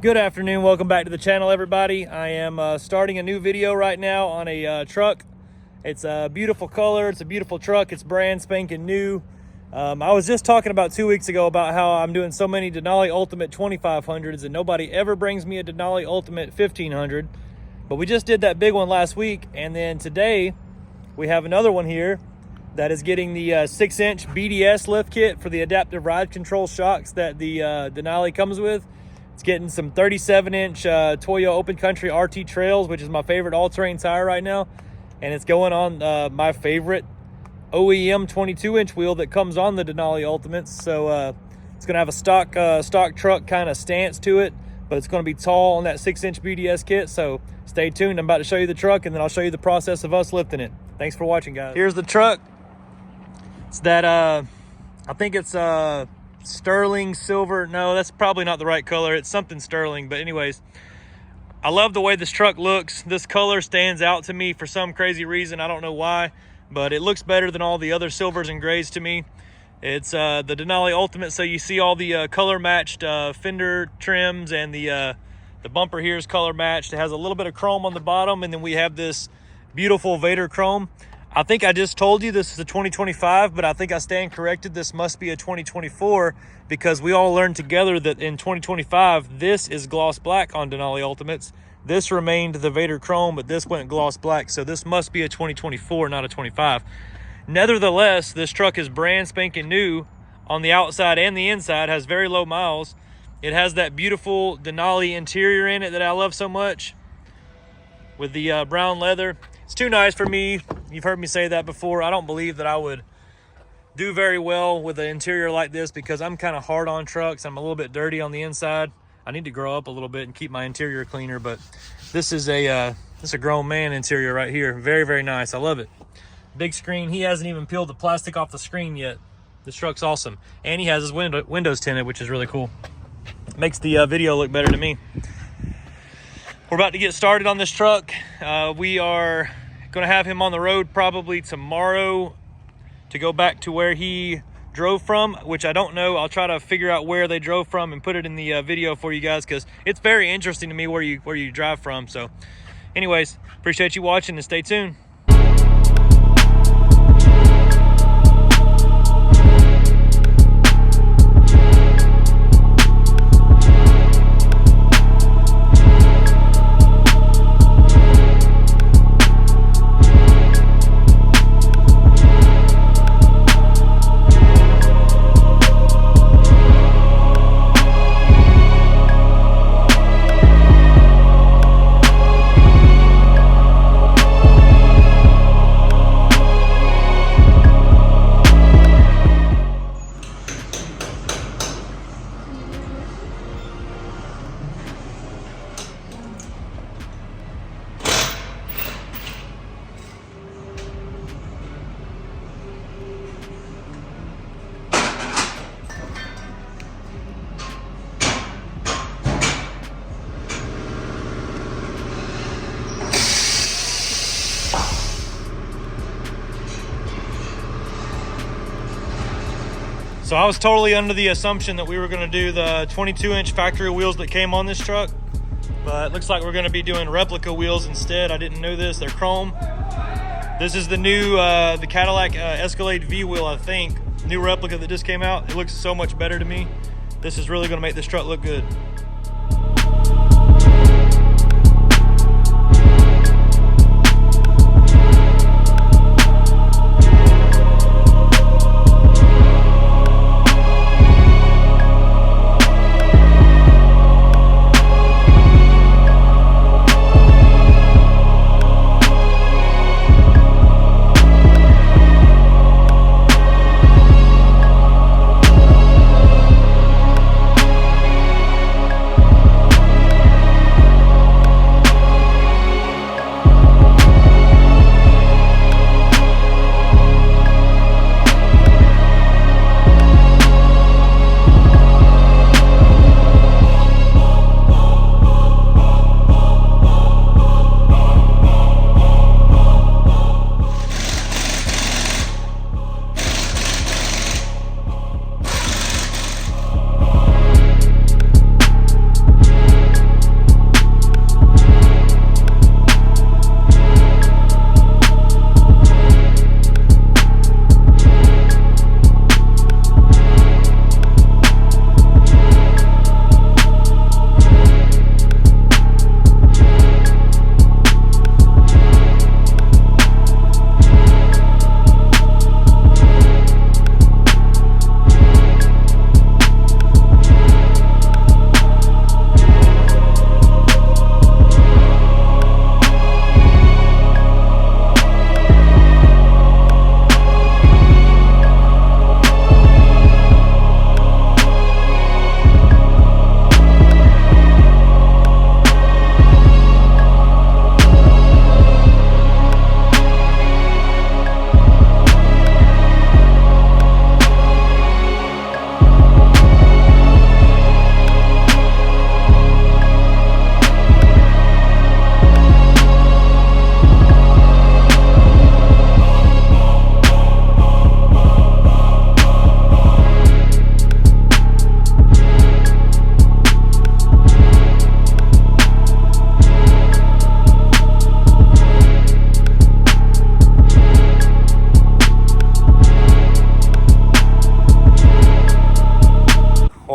Good afternoon, welcome back to the channel, everybody. I am starting a new video right now on a truck. It's a beautiful color, it's a beautiful truck, it's brand spanking new. I was just talking about 2 weeks ago about how I'm doing so many Denali Ultimate 2500s and nobody ever brings me a Denali Ultimate 1500. But we just did that big one last week, and then today we have another one here that is getting the 6-inch BDS lift kit for the adaptive ride control shocks that the Denali comes with. It's getting some 37-inch Toyo Open Country RT Trails, which is my favorite all-terrain tire right now. And it's going on my favorite OEM 22-inch wheel that comes on the Denali Ultimates. So it's going to have a stock truck kind of stance to it, but it's going to be tall on that 6-inch BDS kit. So stay tuned. I'm about to show you the truck, and then I'll show you the process of us lifting it. Thanks for watching, guys. Here's the truck. It's that, I think it's sterling silver. No, that's probably not the right color. It's something sterling, but anyways, I love the way this truck looks. This color stands out to me for some crazy reason. I don't know why, but it looks better than all the other silvers and grays to me. It's the Denali Ultimate, so you see all the color matched fender trims, and the bumper here is color matched. It has a little bit of chrome on the bottom, and then we have this beautiful Vader chrome. I think I just told you this is a 2025, but I think I stand corrected. This must be a 2024, because we all learned together that in 2025, this is gloss black on Denali Ultimates. This remained the Vader chrome, but this went gloss black. So this must be a 2024, not a 25. Nevertheless, this truck is brand spanking new on the outside and the inside, has very low miles. It has that beautiful Denali interior in it that I love so much with the brown leather. It's too nice for me. You've heard me say that before. I don't believe that I would do very well with an interior like this because I'm kind of hard on trucks. I'm a little bit dirty on the inside. I need to grow up a little bit and keep my interior cleaner, but this is a grown man interior right here. Very, very nice. I love it. Big screen. He hasn't even peeled the plastic off the screen yet. This truck's awesome. And he has his windows tinted, which is really cool. Makes the video look better to me. We're about to get started on this truck. We are going to have him on the road probably tomorrow to go back to where he drove from, which I don't know. I'll try to figure out where they drove from and put it in the video for you guys, because it's very interesting to me where you drive from. So anyways, appreciate you watching and stay tuned. So I was totally under the assumption that we were going to do the 22-inch factory wheels that came on this truck, but it looks like we're going to be doing replica wheels instead. I didn't know this. They're chrome. This is the new the Cadillac Escalade V wheel, I think. New replica that just came out. It looks so much better to me. This is really going to make this truck look good.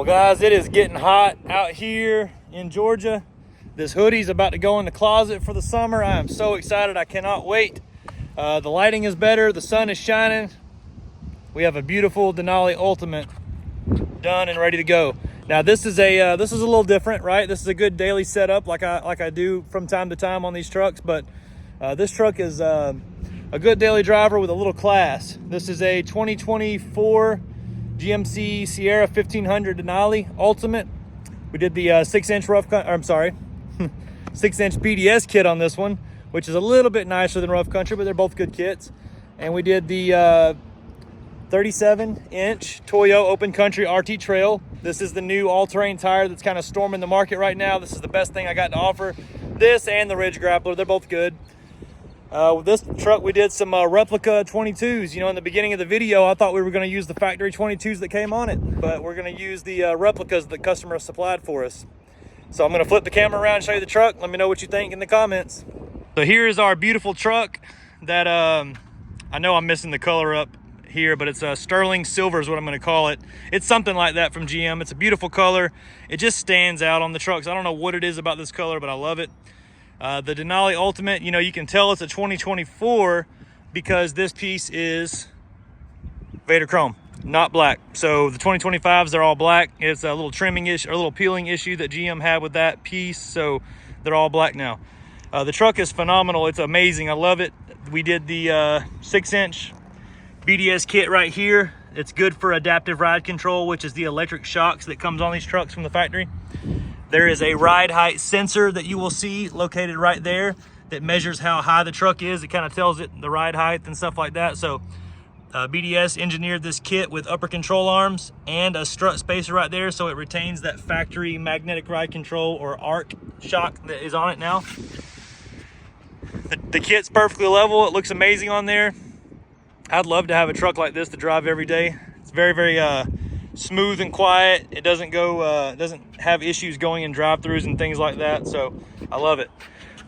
Well guys, it is getting hot out here in Georgia. This hoodie's about to go in the closet for the summer. I am so excited, I cannot wait. The lighting is better, the sun is shining. We have a beautiful Denali Ultimate done and ready to go. Now this is a little different, right? This is a good daily setup like I do from time to time on these trucks, but this truck is a good daily driver with a little class. This is a 2024 GMC Sierra 1500 Denali Ultimate. We did the 6-inch 6-inch BDS kit on this one, which is a little bit nicer than Rough Country, but they're both good kits. And we did the 37-inch Toyo Open Country RT Trail. This is the new all-terrain tire that's kind of storming the market right now. This is the best thing I got to offer. This and the Ridge Grappler, they're both good. With this truck, we did some replica 22s. You know, in the beginning of the video, I thought we were going to use the factory 22s that came on it, but we're going to use the replicas the customer supplied for us. So I'm going to flip the camera around and show you the truck. Let me know what you think in the comments. So here is our beautiful truck that I know I'm missing the color up here, but it's a sterling silver is what I'm going to call it. It's something like that from GM. It's a beautiful color. It just stands out on the trucks. I don't know what it is about this color, but I love it. The Denali Ultimate, you know, you can tell it's a 2024 because this piece is Vader Chrome, not black. So the 2025s, they're all black. It's a little trimming issue, or a little peeling issue that GM had with that piece. So they're all black now. The truck is phenomenal. It's amazing. I love it. We did the 6-inch BDS kit right here. It's good for adaptive ride control, which is the electric shocks that comes on these trucks from the factory. There is a ride height sensor that you will see located right there that measures how high the truck is. It kind of tells it the ride height and stuff like that. So BDS engineered this kit with upper control arms and a strut spacer right there, so it retains that factory magnetic ride control or arc shock that is on it now. The kit's perfectly level. It looks amazing on there. I'd love to have a truck like this to drive every day. It's very, very smooth and quiet. It doesn't go doesn't have issues going in drive-throughs and things like that, so I love it.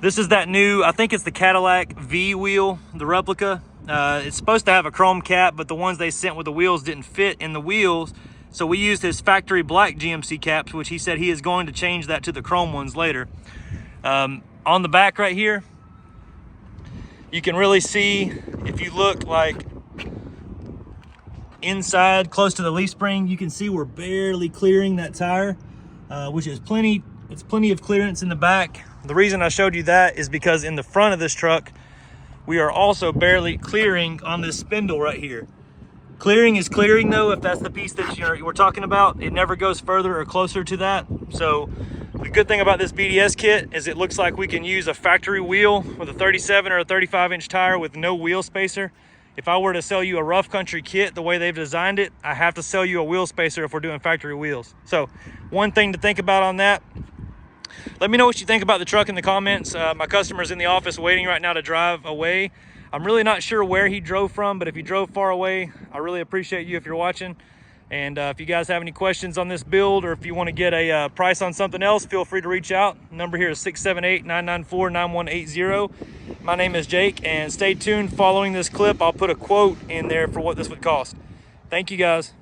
This is that new, I think it's the Cadillac V wheel, the replica. It's supposed to have a chrome cap, but the ones they sent with the wheels didn't fit in the wheels, so we used his factory black GMC caps, which he said he is going to change that to the chrome ones later. On the back right here, you can really see, if you look like inside close to the leaf spring, you can see we're barely clearing that tire, which is plenty. It's plenty of clearance in the back. The reason I showed you that is because in the front of this truck, we are also barely clearing on this spindle right here. Clearing is clearing though, if that's the piece that we're talking about. It never goes further or closer to that. So the good thing about this BDS kit is it looks like we can use a factory wheel with a 37 or a 35-inch tire with no wheel spacer. If I were to sell you a Rough Country kit the way they've designed it, I have to sell you a wheel spacer if we're doing factory wheels. So one thing to think about on that. Let me know what you think about the truck in the comments. My customer's in the office waiting right now to drive away. I'm really not sure where he drove from, but if he drove far away, I really appreciate you if you're watching. And if you guys have any questions on this build, or if you want to get a price on something else, feel free to reach out. Number here is 678-994-9180. My name is Jake, and stay tuned. Following this clip, I'll put a quote in there for what this would cost. Thank you guys.